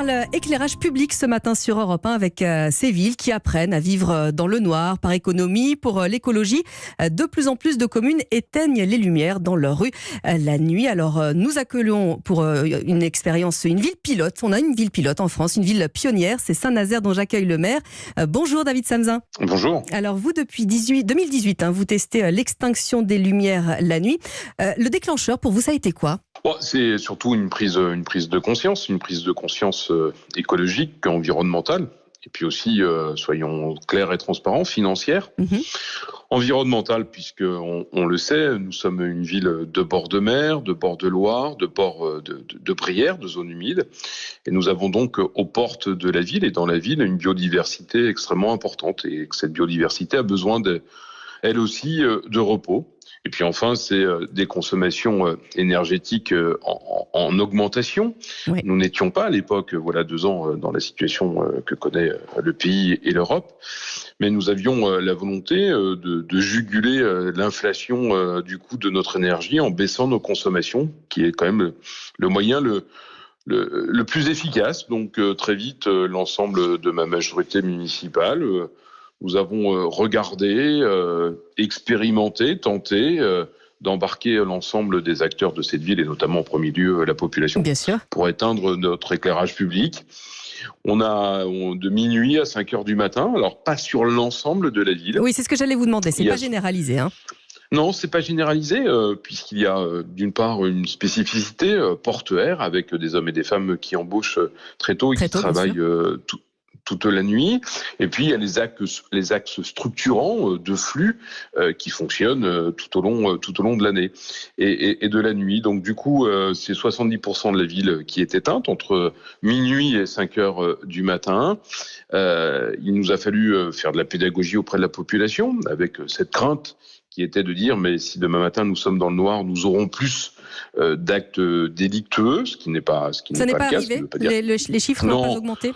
parle éclairage public ce matin sur Europe 1 avec ces villes qui apprennent à vivre dans le noir par économie. Pour l'écologie, de plus en plus de communes éteignent les lumières dans leur rue la nuit. Alors nous accueillons pour une expérience, une ville pilote. On a une ville pilote en France, une ville pionnière. C'est Saint-Nazaire dont j'accueille le maire. Bonjour David Samzin. Bonjour. Alors vous, depuis 2018, vous testez l'extinction des lumières la nuit. Le déclencheur pour vous, ça a été quoi ? C'est surtout une prise de conscience, écologique, environnementale, et puis aussi, soyons clairs et transparents, financière. Environnementale, puisque on le sait, nous sommes une ville de bord de mer, de bord de Loire, de bord de Brière, de zone humide, et nous avons donc aux portes de la ville et dans la ville une biodiversité extrêmement importante, et cette biodiversité a besoin elle aussi de repos. Et puis enfin, c'est des consommations énergétiques en augmentation. Oui. Nous n'étions pas à l'époque, voilà 2 ans, dans la situation que connaît le pays et l'Europe, mais nous avions la volonté de juguler l'inflation du coût de notre énergie en baissant nos consommations, qui est quand même le moyen le plus efficace. Donc très vite, l'ensemble de ma majorité municipale, nous avons regardé, expérimenté, tenté d'embarquer l'ensemble des acteurs de cette ville et notamment en premier lieu la population pour éteindre notre éclairage public. On a de minuit à 5 heures du matin, alors pas sur l'ensemble de la ville. Oui, c'est ce que j'allais vous demander, c'est pas généralisé, hein. Non, c'est pas généralisé, puisqu'il y a d'une part une spécificité portuaire avec des hommes et des femmes qui embauchent très tôt et qui travaillent toute la nuit. Et puis, il y a les axes structurants de flux qui fonctionnent tout au long de l'année et de la nuit. Donc, du coup, c'est 70% de la ville qui est éteinte entre minuit et 5 heures du matin. Il nous a fallu faire de la pédagogie auprès de la population avec cette crainte qui était de dire, mais si demain matin nous sommes dans le noir, nous aurons plus d'actes délictueux, ce qui n'est pas le cas. Ça n'est pas arrivé ? Les chiffres n'ont pas augmenté ?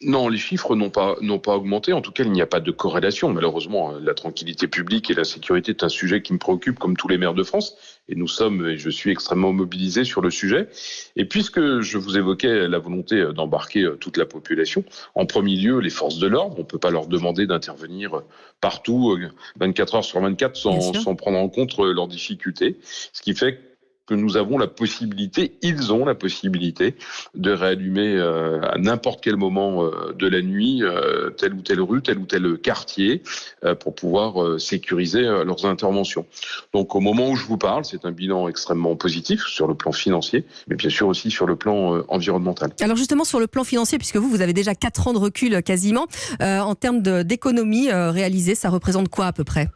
Non, les chiffres n'ont pas augmenté. En tout cas, il n'y a pas de corrélation. Malheureusement, la tranquillité publique et la sécurité est un sujet qui me préoccupe comme tous les maires de France. Et je suis extrêmement mobilisé sur le sujet. Et puisque je vous évoquais la volonté d'embarquer toute la population, en premier lieu, les forces de l'ordre, on ne peut pas leur demander d'intervenir partout, 24 heures sur 24, sans prendre en compte leurs difficultés. Ce qui fait que nous avons ils ont la possibilité de réallumer à n'importe quel moment de la nuit telle ou telle rue, tel ou tel quartier pour pouvoir sécuriser leurs interventions. Donc au moment où je vous parle, c'est un bilan extrêmement positif sur le plan financier, mais bien sûr aussi sur le plan environnemental. Alors justement sur le plan financier, puisque vous avez déjà 4 ans de recul quasiment, en termes d'économie réalisée, ça représente quoi à peu près ?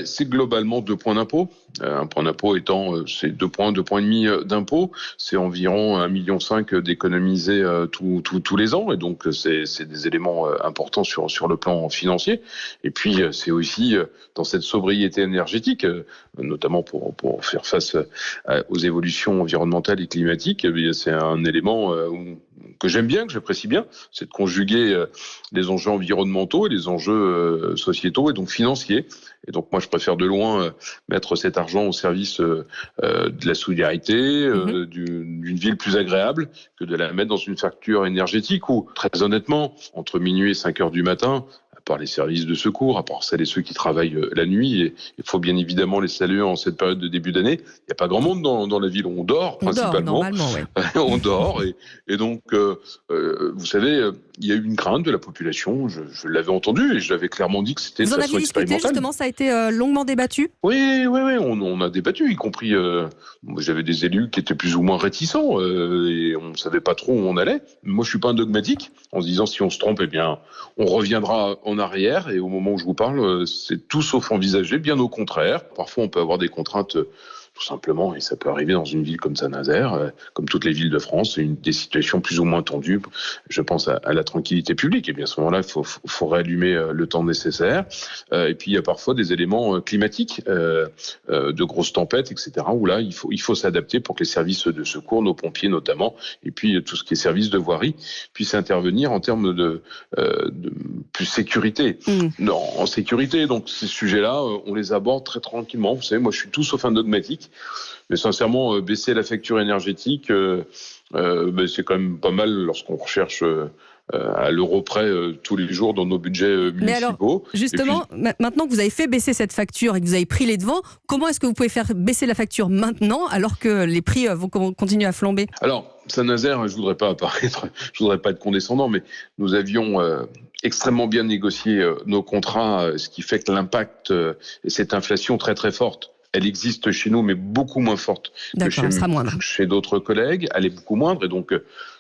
C'est globalement 2 points d'impôt. Un point d'impôt étant, c'est 2 points et demi d'impôt. C'est environ 1,5 million d'économiser tous les ans. Et donc, c'est des éléments importants sur le plan financier. Et puis, c'est aussi dans cette sobriété énergétique, notamment pour faire face aux évolutions environnementales et climatiques, c'est un élément que j'aime bien, que j'apprécie bien, c'est de conjuguer les enjeux environnementaux et les enjeux sociétaux et donc financiers. Et donc moi je préfère de loin mettre cet argent au service de la solidarité, d'une ville plus agréable, que de la mettre dans une facture énergétique où, très honnêtement, entre minuit et 5 heures du matin, à part les services de secours, à part celles et ceux qui travaillent la nuit, et il faut bien évidemment les saluer en cette période de début d'année, il n'y a pas grand monde dans la ville, on dort principalement. On dort, et donc, vous savez, il y a eu une crainte de la population, je l'avais entendu, et je l'avais clairement dit que c'était de façon expérimentale. Vous en aviez discuté justement, ça a été longuement débattu ? Oui, on a débattu, y compris, j'avais des élus qui étaient plus ou moins réticents, et on ne savait pas trop où on allait. Moi, je suis pas un dogmatique, en se disant si on se trompe, eh bien, on reviendra en arrière, et au moment où je vous parle, c'est tout sauf envisagé, bien au contraire. Parfois, on peut avoir des contraintes tout simplement, et ça peut arriver dans une ville comme Saint-Nazaire, comme toutes les villes de France, des situations plus ou moins tendues. Je pense à la tranquillité publique, et bien à ce moment-là, il faut réallumer le temps nécessaire. Et puis il y a parfois des éléments climatiques, de grosses tempêtes, etc., où là, il faut s'adapter pour que les services de secours, nos pompiers notamment, et puis tout ce qui est service de voirie, puissent intervenir en termes de plus sécurité. Non, en sécurité, donc ces sujets-là, on les aborde très tranquillement. Vous savez, moi je suis tout sauf un dogmatique. Mais sincèrement, baisser la facture énergétique, c'est quand même pas mal lorsqu'on recherche à l'euro près tous les jours dans nos budgets municipaux. Mais alors, justement, maintenant que vous avez fait baisser cette facture et que vous avez pris les devants, comment est-ce que vous pouvez faire baisser la facture maintenant alors que les prix vont continuer à flamber? Alors, Saint-Nazaire, je voudrais pas être condescendant, mais nous avions extrêmement bien négocié nos contrats, ce qui fait que l'impact et cette inflation très très forte, elle existe chez nous, mais beaucoup moins forte que chez d'autres collègues. Elle est beaucoup moindre, et donc,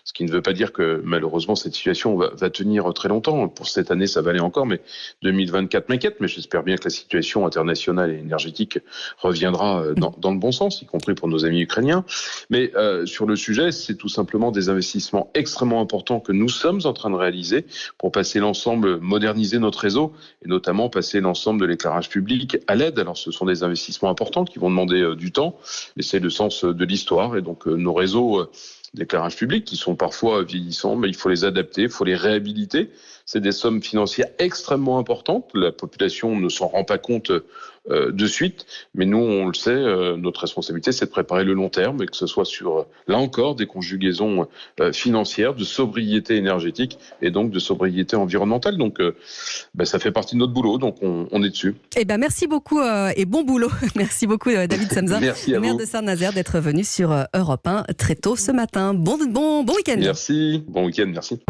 ce qui ne veut pas dire que malheureusement cette situation va tenir très longtemps. Pour cette année, ça va aller encore, mais 2024 m'inquiète. Mais j'espère bien que la situation internationale et énergétique reviendra dans le bon sens, y compris pour nos amis ukrainiens. Mais sur le sujet, c'est tout simplement des investissements extrêmement importants que nous sommes en train de réaliser pour passer l'ensemble, moderniser notre réseau, et notamment passer l'ensemble de l'éclairage public à LED. Alors, ce sont des investissements importants qui vont demander du temps, et c'est le sens de l'histoire. Et donc, nos réseaux d'éclairage public qui sont parfois vieillissants, mais il faut les adapter, il faut les réhabiliter. C'est des sommes financières extrêmement importantes. La population ne s'en rend pas compte de suite, mais nous, on le sait, notre responsabilité, c'est de préparer le long terme, et que ce soit sur, là encore, des conjugaisons financières, de sobriété énergétique et donc de sobriété environnementale. Donc, ça fait partie de notre boulot, donc on est dessus. Eh ben, merci beaucoup et bon boulot. Merci beaucoup, David Samsa, maire de Saint-Nazaire, d'être venu sur Europe 1 très tôt ce matin. Bon week-end. Merci, bon week-end, merci.